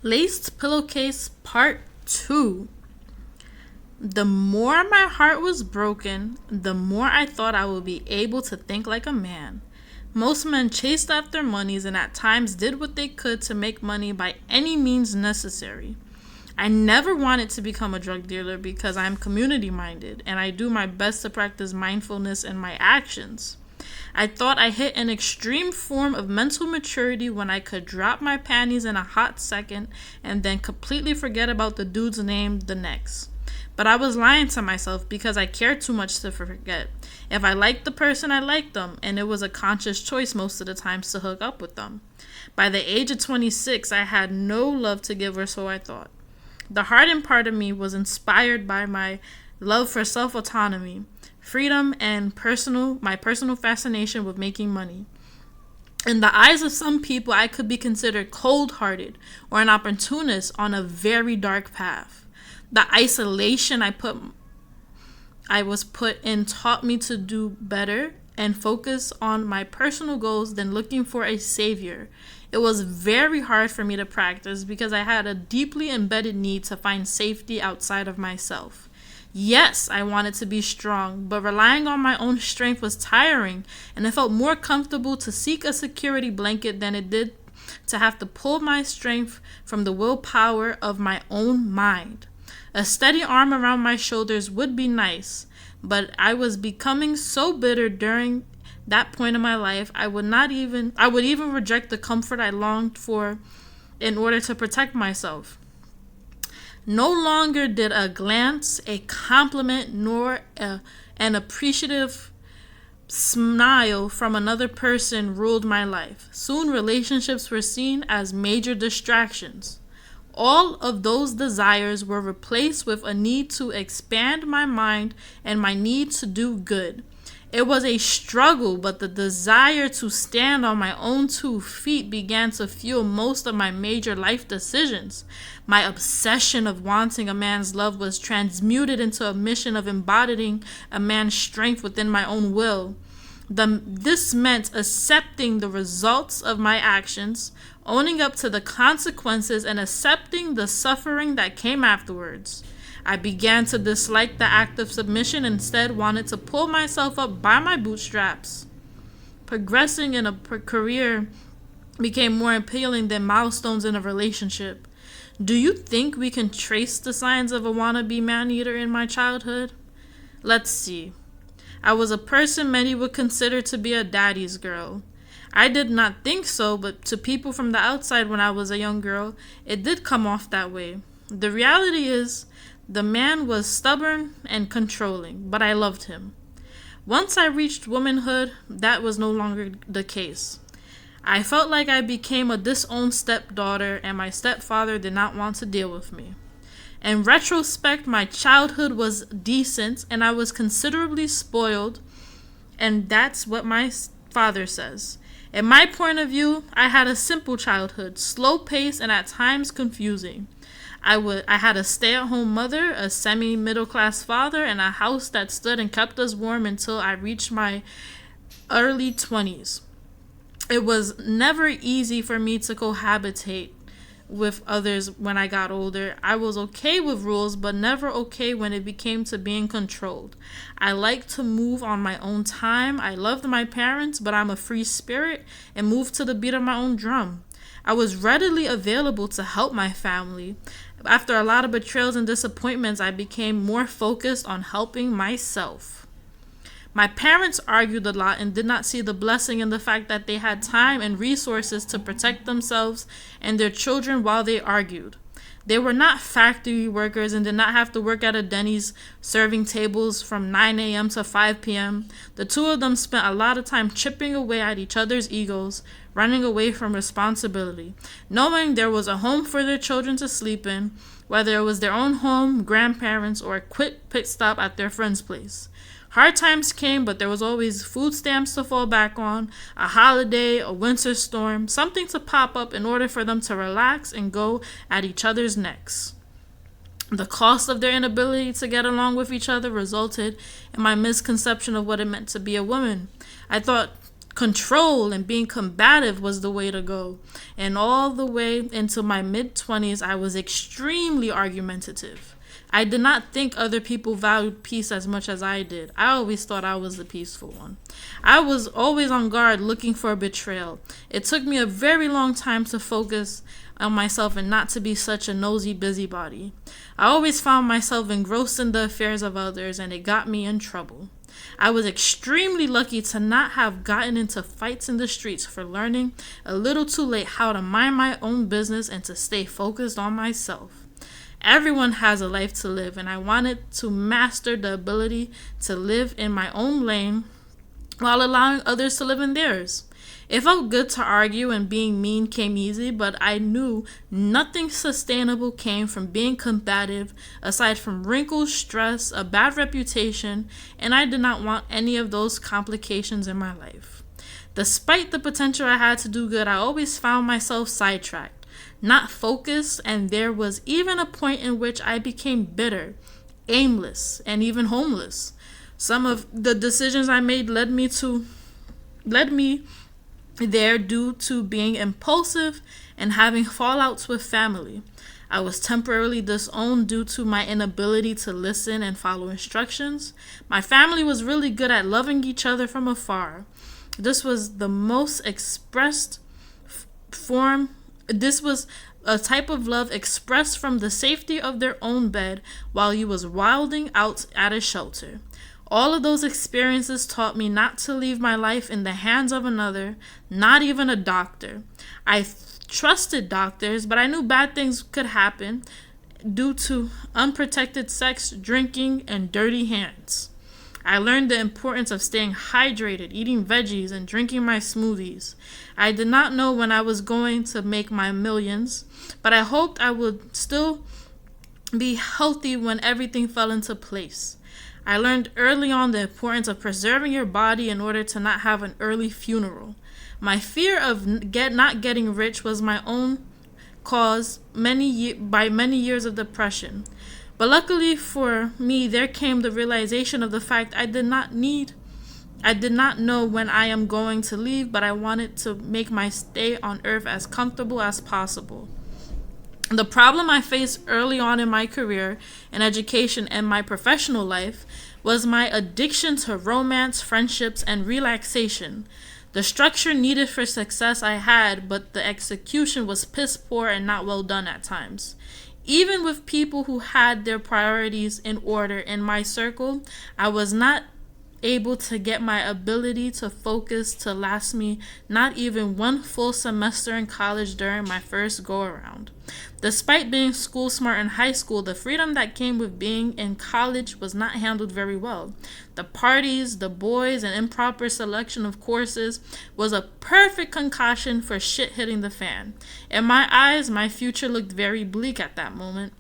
Laced Pillowcase Part 2. The more my heart was broken, the more I thought I would be able to think like a man. Most men chased after monies and at times did what they could to make money by any means necessary. I never wanted to become a drug dealer because I am community minded and I do my best to practice mindfulness in my actions. I thought I hit an extreme form of mental maturity when I could drop my panties in a hot second and then completely forget about the dude's name the next. But I was lying to myself because I cared too much to forget. If I liked the person, I liked them, and it was a conscious choice most of the times to hook up with them. By the age of 26, I had no love to give, or so I thought. The hardened part of me was inspired by my love for self-autonomy, freedom, and my personal fascination with making money. In the eyes of some people, I could be considered cold-hearted or an opportunist on a very dark path. The isolation I was put in taught me to do better and focus on my personal goals than looking for a savior. It was very hard for me to practice because I had a deeply embedded need to find safety outside of myself. Yes, I wanted to be strong, but relying on my own strength was tiring, and it felt more comfortable to seek a security blanket than it did to have to pull my strength from the willpower of my own mind. A steady arm around my shoulders would be nice, but I was becoming so bitter during that point in my life, I would even reject the comfort I longed for in order to protect myself. No longer did a glance, a compliment, nor an appreciative smile from another person ruled my life. Soon relationships were seen as major distractions. All of those desires were replaced with a need to expand my mind and my need to do good. It was a struggle, but the desire to stand on my own 2 feet began to fuel most of my major life decisions. My obsession of wanting a man's love was transmuted into a mission of embodying a man's strength within my own will. This meant accepting the results of my actions, owning up to the consequences, and accepting the suffering that came afterwards. I began to dislike the act of submission and instead wanted to pull myself up by my bootstraps. Progressing in a career became more appealing than milestones in a relationship. Do you think we can trace the signs of a wannabe man-eater in my childhood? Let's see. I was a person many would consider to be a daddy's girl. I did not think so, but to people from the outside when I was a young girl, it did come off that way. The reality is, the man was stubborn and controlling, but I loved him. Once I reached womanhood, that was no longer the case. I felt like I became a disowned stepdaughter, and my stepfather did not want to deal with me. In retrospect, my childhood was decent, and I was considerably spoiled, and that's what my father says. In my point of view, I had a simple childhood, slow-paced and at times confusing. I had a stay-at-home mother, a semi-middle-class father, and a house that stood and kept us warm until I reached my early 20s. It was never easy for me to cohabitate with others when I got older. I was okay with rules, but never okay when it became to being controlled. I liked to move on my own time. I loved my parents, but I'm a free spirit and moved to the beat of my own drum. I was readily available to help my family. After a lot of betrayals and disappointments, I became more focused on helping myself. My parents argued a lot and did not see the blessing in the fact that they had time and resources to protect themselves and their children while they argued. They were not factory workers and did not have to work at a Denny's serving tables from 9 a.m. to 5 p.m. The two of them spent a lot of time chipping away at each other's egos, running away from responsibility, knowing there was a home for their children to sleep in, whether it was their own home, grandparents, or a quick pit stop at their friend's place. Hard times came, but there was always food stamps to fall back on, a holiday, a winter storm, something to pop up in order for them to relax and go at each other's necks. The cost of their inability to get along with each other resulted in my misconception of what it meant to be a woman. I thought control and being combative was the way to go. And all the way into my mid-20s, I was extremely argumentative. I did not think other people valued peace as much as I did. I always thought I was the peaceful one. I was always on guard looking for a betrayal. It took me a very long time to focus on myself and not to be such a nosy busybody. I always found myself engrossed in the affairs of others, and it got me in trouble. I was extremely lucky to not have gotten into fights in the streets for learning a little too late how to mind my own business and to stay focused on myself. Everyone has a life to live, and I wanted to master the ability to live in my own lane while allowing others to live in theirs. It felt good to argue, and being mean came easy, but I knew nothing sustainable came from being combative aside from wrinkles, stress, a bad reputation, and I did not want any of those complications in my life. Despite the potential I had to do good, I always found myself sidetracked, not focused, and there was even a point in which I became bitter, aimless, and even homeless. Some of the decisions I made led me there due to being impulsive and having fallouts with family. I was temporarily disowned due to my inability to listen and follow instructions. My family was really good at loving each other from afar. This was the most expressed form. This was a type of love expressed from the safety of their own bed while you was wilding out at a shelter. All of those experiences taught me not to leave my life in the hands of another, not even a doctor. I trusted doctors, but I knew bad things could happen due to unprotected sex, drinking, and dirty hands. I learned the importance of staying hydrated, eating veggies, and drinking my smoothies. I did not know when I was going to make my millions, but I hoped I would still be healthy when everything fell into place. I learned early on the importance of preserving your body in order to not have an early funeral. My fear of not getting rich was my own cause by many years of depression. But luckily for me, there came the realization of the fact I did not know when I am going to leave, but I wanted to make my stay on earth as comfortable as possible. The problem I faced early on in my career, in education, and my professional life was my addiction to romance, friendships, and relaxation. The structure needed for success I had, but the execution was piss poor and not well done at times. Even with people who had their priorities in order in my circle, I was not able to get my ability to focus to last me not even one full semester in college during my first go-around. Despite being school smart in high school, the freedom that came with being in college was not handled very well. The parties, the boys, and improper selection of courses was a perfect concoction for shit hitting the fan. In my eyes, my future looked very bleak at that moment.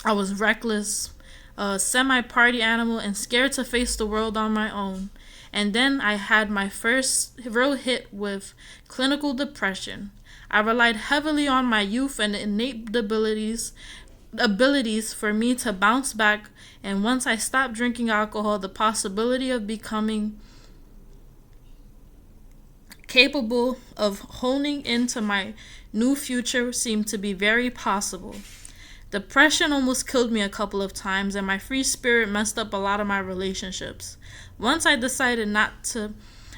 I was reckless, a semi-party animal, and scared to face the world on my own. And then I had my first real hit with clinical depression. I relied heavily on my youth and innate abilities for me to bounce back, and once I stopped drinking alcohol, the possibility of becoming capable of honing into my new future seemed to be very possible. Depression almost killed me a couple of times, and my free spirit messed up a lot of my relationships. Once I decided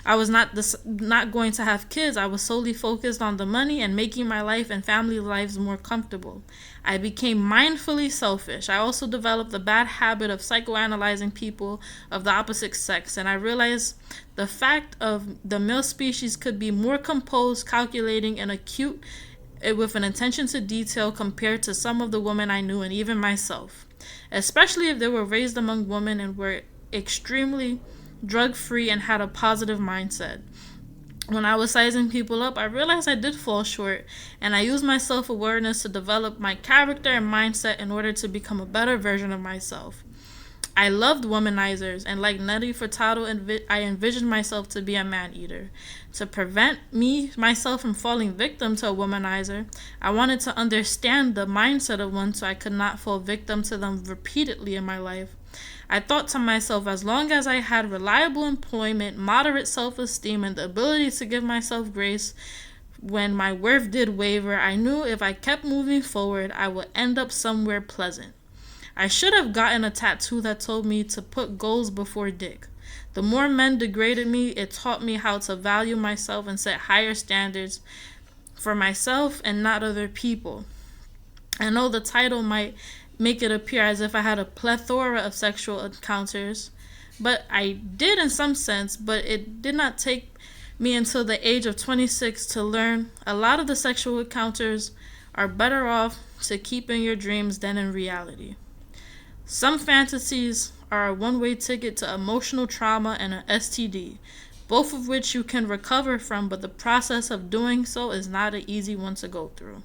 I was not going to have kids. I was solely focused on the money and making my life and family lives more comfortable. I became mindfully selfish. I also developed the bad habit of psychoanalyzing people of the opposite sex, and I realized the fact of the male species could be more composed, calculating, and acute with an attention to detail compared to some of the women I knew and even myself, especially if they were raised among women and were extremely drug-free and had a positive mindset. When I was sizing people up, I realized I did fall short, and I used my self-awareness to develop my character and mindset in order to become a better version of myself. I loved womanizers, and like Nelly Furtado, I envisioned myself to be a man-eater. To prevent myself from falling victim to a womanizer, I wanted to understand the mindset of one so I could not fall victim to them repeatedly in my life. I thought to myself, as long as I had reliable employment, moderate self-esteem, and the ability to give myself grace when my worth did waver, I knew if I kept moving forward, I would end up somewhere pleasant. I should have gotten a tattoo that told me to put goals before dick. The more men degraded me, it taught me how to value myself and set higher standards for myself and not other people. I know the title might make it appear as if I had a plethora of sexual encounters, but I did in some sense, but it did not take me until the age of 26 to learn a lot of the sexual encounters are better off to keep in your dreams than in reality. Some fantasies are a one-way ticket to emotional trauma and an STD, both of which you can recover from, but the process of doing so is not an easy one to go through.